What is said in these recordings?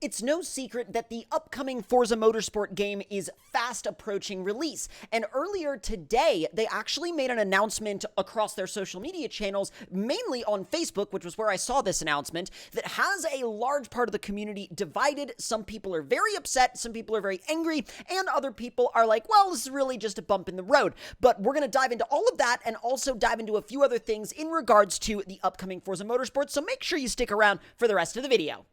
It's no secret that the upcoming Forza Motorsport game is fast approaching release, and earlier today, they actually made an announcement across their social media channels, mainly on Facebook, which was where I saw this announcement, that has a large part of the community divided. Some people are very upset, some people are very angry, and other people are like, well, this is really just a bump in the road. But we're going to dive into all of that and also dive into a few other things in regards to the upcoming Forza Motorsport, so make sure you stick around for the rest of the video.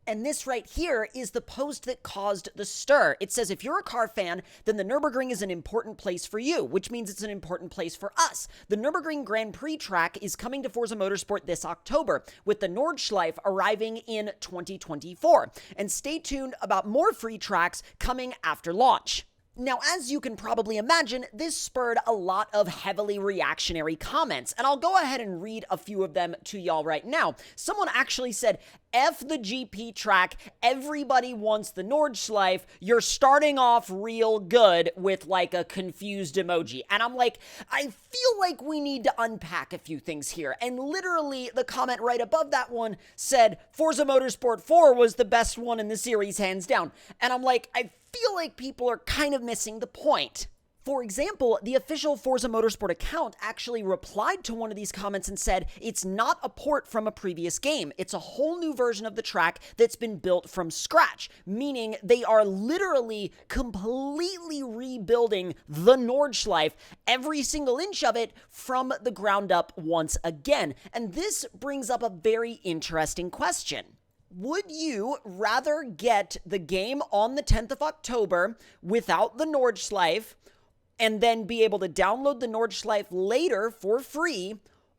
And this right here is the post that caused the stir. It says, if you're a car fan, then the Nurburgring is an important place for you, which means it's an important place for us. The Nurburgring Grand Prix track is coming to Forza Motorsport this October, with the Nordschleife arriving in 2024. And stay tuned about more free tracks coming after launch. Now, as you can probably imagine, this spurred a lot of heavily reactionary comments, and I'll go ahead and read a few of them to y'all right now. Someone actually said, F the GP track, everybody wants the Nordschleife, you're starting off real good, with like a confused emoji. And I'm like, I feel like we need to unpack a few things here. And literally, the comment right above that one said, Forza Motorsport 4 was the best one in the series, hands down. And I'm like, I feel like people are kind of missing the point. For example, the official Forza Motorsport account actually replied to one of these comments and said, it's not a port from a previous game. It's a whole new version of the track that's been built from scratch, meaning they are literally completely rebuilding the Nordschleife, every single inch of it, from the ground up once again. And this brings up a very interesting question. Would you rather get the game on the 10th of October without the Nordschleife and then be able to download the Nordschleife later for free,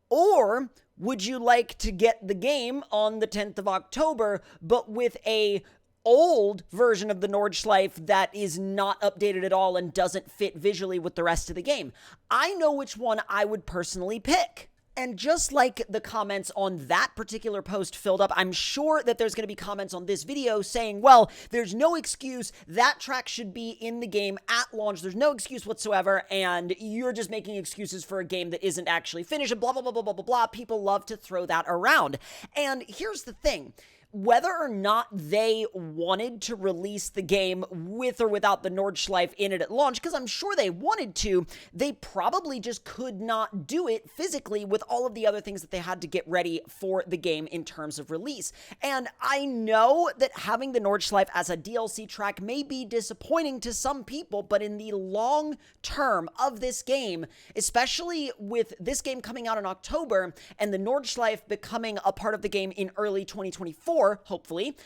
or would you like to get the game on the 10th of October but with a old version of the Nordschleife that is not updated at all and doesn't fit visually with the rest of the game? I know which one I would personally pick. And just like the comments on that particular post filled up, I'm sure that there's going to be comments on this video saying, well, there's no excuse, that track should be in the game at launch, there's no excuse whatsoever, and you're just making excuses for a game that isn't actually finished, and blah, blah, blah, blah, blah, blah, blah. People love to throw that around. And here's the thing. Whether or not they wanted to release the game with or without the Nordschleife in it at launch, because I'm sure they wanted to, they probably just could not do it physically with all of the other things that they had to get ready for the game in terms of release. And I know that having the Nordschleife as a DLC track may be disappointing to some people, but in the long term of this game, especially with this game coming out in October and the Nordschleife becoming a part of the game in early 2024, hopefully,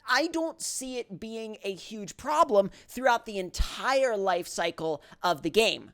I don't see it being a huge problem throughout the entire life cycle of the game.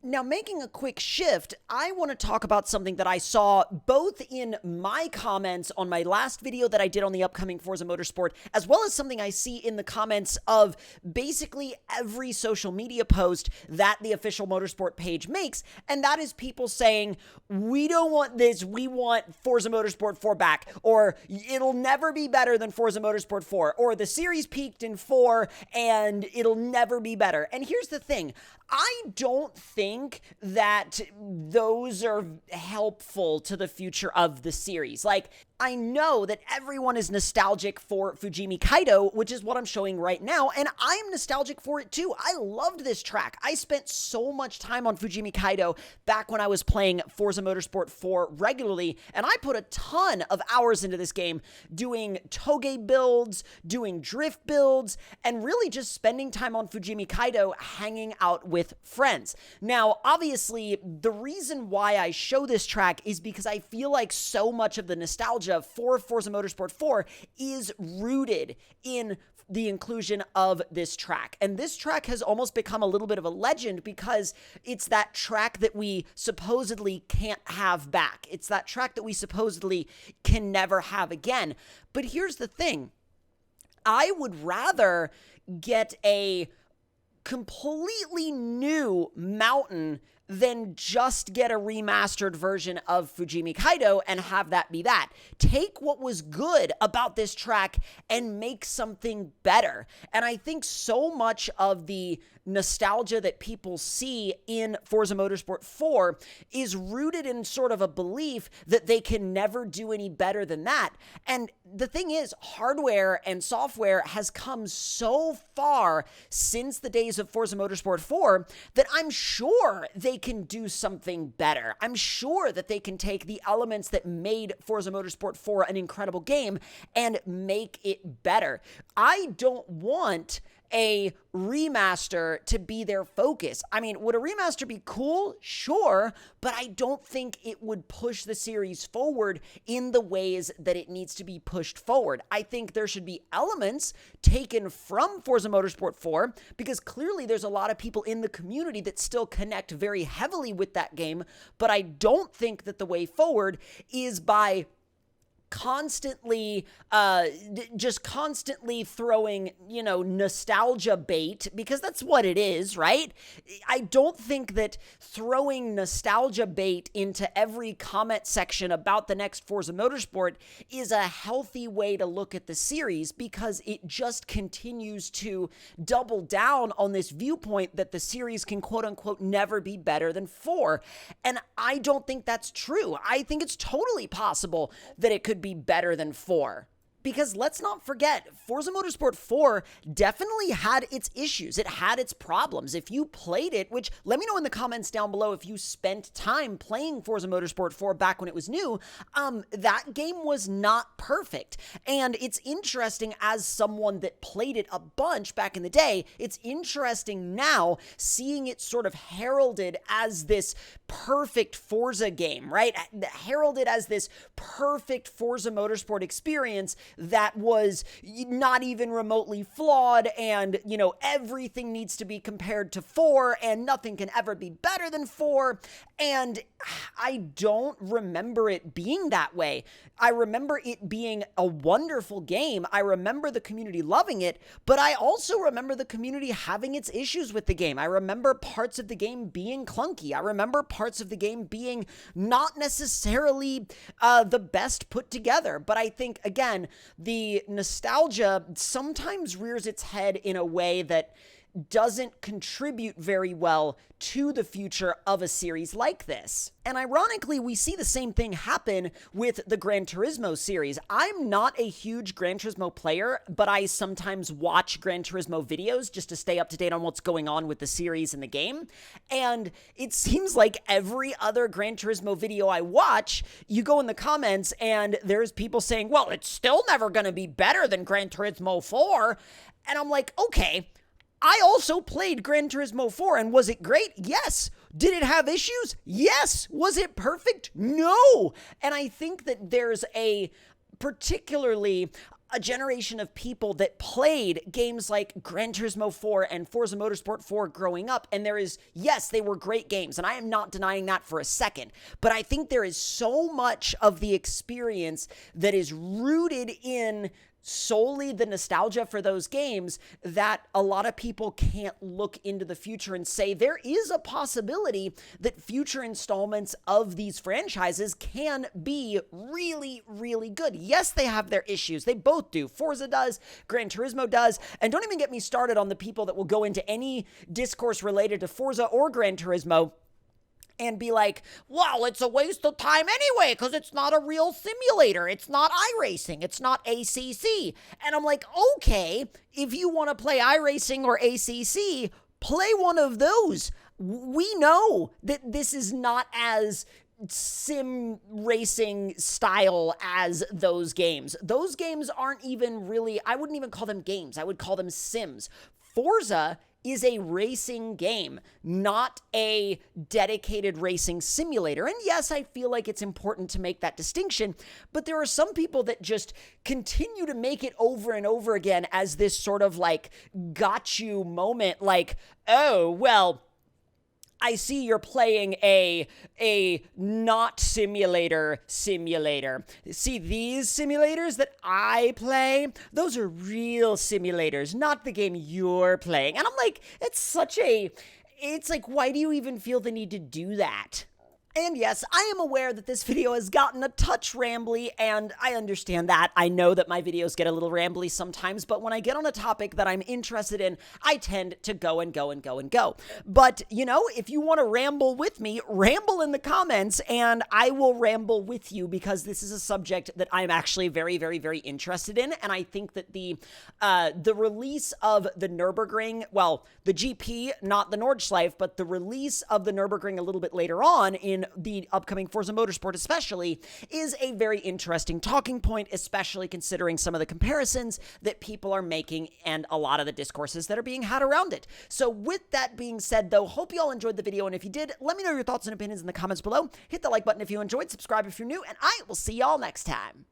Now, making a quick shift, I want to talk about something that I saw both in my comments on my last video that I did on the upcoming Forza Motorsport, as well as something I see in the comments of basically every social media post that the official Motorsport page makes, and that is people saying, we don't want this, we want Forza Motorsport 4 back, or it'll never be better than Forza Motorsport 4, or the series peaked in 4, and it'll never be better. And here's the thing, I don't think that those are helpful to the future of the series. Like, I know that everyone is nostalgic for Fujimi Kaido, which is what I'm showing right now, and I'm nostalgic for it too. I loved this track. I spent so much time on Fujimi Kaido back when I was playing Forza Motorsport 4 regularly, and I put a ton of hours into this game doing toge builds, doing drift builds, and really just spending time on Fujimi Kaido hanging out with friends. Now, obviously, the reason why I show this track is because I feel like so much of the nostalgia for Forza Motorsport 4 is rooted in the inclusion of this track. And this track has almost become a little bit of a legend because it's that track that we supposedly can't have back. It's that track that we supposedly can never have again. But here's the thing. I would rather get a completely new mountain then just get a remastered version of Fujimi Kaido and have that be that. Take what was good about this track and make something better. And I think so much of the nostalgia that people see in Forza Motorsport 4 is rooted in sort of a belief that they can never do any better than that. And the thing is, hardware and software has come so far since the days of Forza Motorsport 4 that I'm sure they can do something better. I'm sure that they can take the elements that made Forza Motorsport 4 an incredible game and make it better. I don't want a remaster to be their focus. I mean, would a remaster be cool? Sure, but I don't think it would push the series forward in the ways that it needs to be pushed forward. I think there should be elements taken from Forza Motorsport 4, because clearly there's a lot of people in the community that still connect very heavily with that game, but I don't think that the way forward is by constantly throwing, nostalgia bait, because that's what it is, right? I don't think that throwing nostalgia bait into every comment section about the next Forza Motorsport is a healthy way to look at the series, because it just continues to double down on this viewpoint that the series can quote unquote never be better than 4. And I don't think that's true. I think it's totally possible that it could be better than 4. Because let's not forget, Forza Motorsport 4 definitely had its issues. It had its problems. If you played it, which let me know in the comments down below if you spent time playing Forza Motorsport 4 back when it was new, that game was not perfect. And it's interesting, as someone that played it a bunch back in the day, it's interesting now seeing it sort of heralded as this perfect Forza game, right? Heralded as this perfect Forza Motorsport experience that was not even remotely flawed, and, everything needs to be compared to 4, and nothing can ever be better than 4, and I don't remember it being that way. I remember it being a wonderful game. I remember the community loving it, but I also remember the community having its issues with the game. I remember parts of the game being clunky. I remember parts of the game being not necessarily the best put together, but I think, again, the nostalgia sometimes rears its head in a way that doesn't contribute very well to the future of a series like this. And ironically, we see the same thing happen with the Gran Turismo series. I'm not a huge Gran Turismo player, but I sometimes watch Gran Turismo videos just to stay up to date on what's going on with the series and the game. And it seems like every other Gran Turismo video I watch, you go in the comments and there's people saying, well, it's still never going to be better than Gran Turismo 4. And I'm like, okay, I also played Gran Turismo 4, and was it great? Yes. Did it have issues? Yes. Was it perfect? No. And I think that there's particularly a generation of people that played games like Gran Turismo 4 and Forza Motorsport 4 growing up, and yes, they were great games, and I am not denying that for a second, but I think there is so much of the experience that is rooted in solely the nostalgia for those games that a lot of people can't look into the future and say there is a possibility that future installments of these franchises can be really, really good. Yes, they have their issues. They both do. Forza does, Gran Turismo does, and don't even get me started on the people that will go into any discourse related to Forza or Gran Turismo and be like, well, it's a waste of time anyway, because it's not a real simulator. It's not iRacing. It's not ACC. And I'm like, okay, if you want to play iRacing or ACC, play one of those. We know that this is not as sim racing style as those games. Those games aren't even really, I wouldn't even call them games. I would call them sims. Forza is a racing game, not a dedicated racing simulator. And yes, I feel like it's important to make that distinction, but there are some people that just continue to make it over and over again as this sort of like got you moment, like, oh, well, I see you're playing a not simulator. See these simulators that I play? Those are real simulators, not the game you're playing. And I'm like, it's such a It's like, why do you even feel the need to do that? And yes, I am aware that this video has gotten a touch rambly, and I understand that. I know that my videos get a little rambly sometimes, but when I get on a topic that I'm interested in, I tend to go and go and go and go. But, you know, if you want to ramble with me, ramble in the comments, and I will ramble with you, because this is a subject that I'm actually very, very, very interested in, and I think that the release of the Nurburgring, well, the GP, not the Nordschleife, but the release of the Nurburgring a little bit later on in the upcoming Forza Motorsport especially, is a very interesting talking point, especially considering some of the comparisons that people are making and a lot of the discourses that are being had around it. So with that being said, though, hope you all enjoyed the video, and if you did, let me know your thoughts and opinions in the comments below. Hit the like button if you enjoyed, subscribe if you're new, and I will see y'all next time.